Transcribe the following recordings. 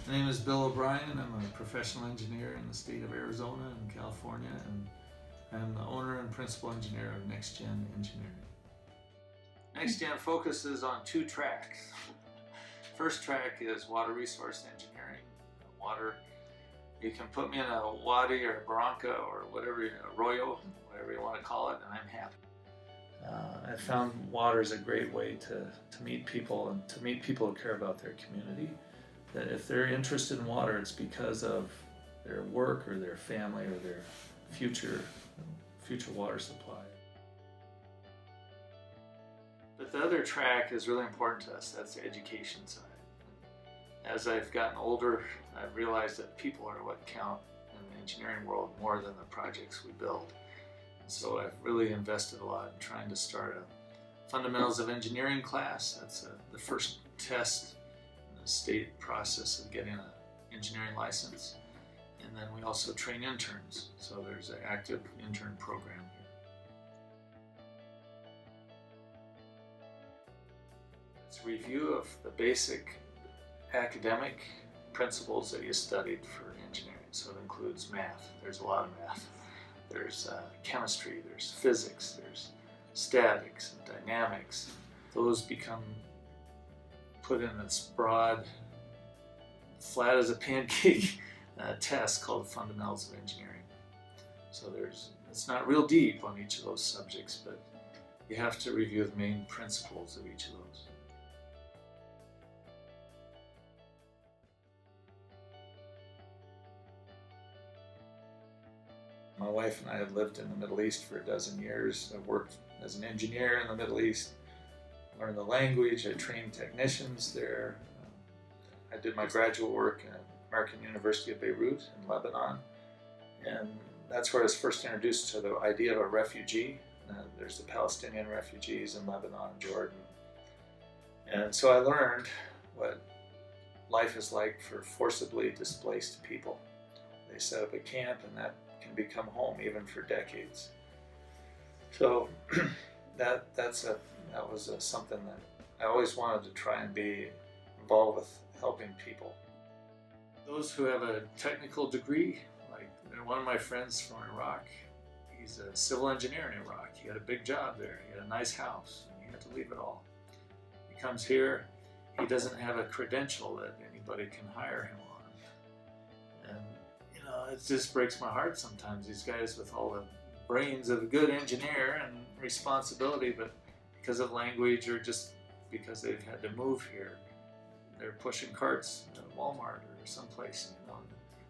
My name is Bill O'Brien. I'm a professional engineer in the state of Arizona and California, and I'm the owner and principal engineer of Next Gen Engineering. Next Gen focuses on two tracks. First track is water resource engineering. Water, you can put me in a wadi or a barranca or whatever, arroyo, whatever you want to call it, and I'm happy. I found water is a great way to meet people and to meet people who care about their community. That if they're interested in water, it's because of their work or their family or their future water supply. But the other track is really important to us. That's the education side. As I've gotten older, I've realized that people are what count in the engineering world more than the projects we build. And so I've really invested a lot in trying to start a Fundamentals of Engineering class. That's the first test in the state process of getting an engineering license. And then we also train interns. So there's an active intern program here. It's a review of the basic academic principles that you studied for engineering. So it includes math. There's a lot of math. There's chemistry, there's physics, there's statics and dynamics. Those become put in this broad, flat as a pancake test called Fundamentals of Engineering. So it's not real deep on each of those subjects, but you have to review the main principles of each of those. My wife and I have lived in the Middle East for a dozen years. I've worked as an engineer in the Middle East, learned the language, I trained technicians there. I did my graduate work at American University of Beirut in Lebanon, and that's where I was first introduced to the idea of a refugee. There's the Palestinian refugees in Lebanon and Jordan. And so I learned what life is like for forcibly displaced people. They set up a camp, and that can become home even for decades. So that was something that I always wanted to try and be involved with, helping people. Those who have a technical degree, like one of my friends from Iraq, he's a civil engineer in Iraq. He had a big job there. He had a nice house, and he had to leave it all. He comes here. He doesn't have a credential that anybody can hire him on, and it just breaks my heart sometimes. These guys with all the brains of a good engineer and responsibility, but because of language or just because they've had to move here, they're pushing carts at Walmart or someplace.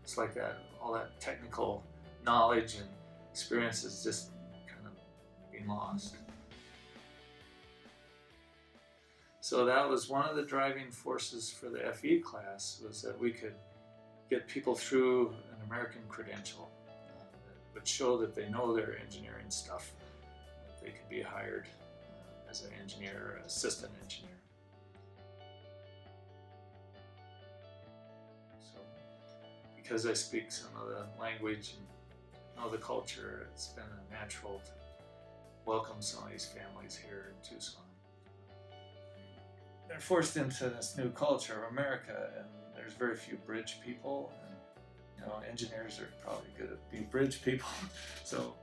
It's like that. All that technical knowledge and experience is just kind of being lost. So that was one of the driving forces for the FE class, was that we could get people through an American credential that would show that they know their engineering stuff, that they could be hired as an engineer or assistant engineer. So because I speak some of the language and know the culture, it's been a natural to welcome some of these families here in Tucson. They're forced into this new culture of America, and there's very few bridge people, and engineers are probably good at being bridge people. So,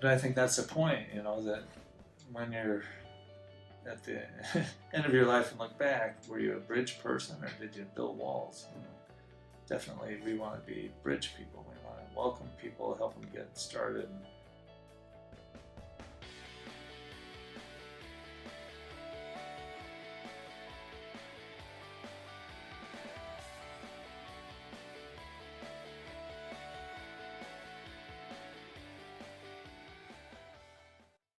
but I think that's the point, that when you're at the end of your life and look back, were you a bridge person or did you build walls? Definitely, we want to be bridge people. We want to welcome people, help them get started, and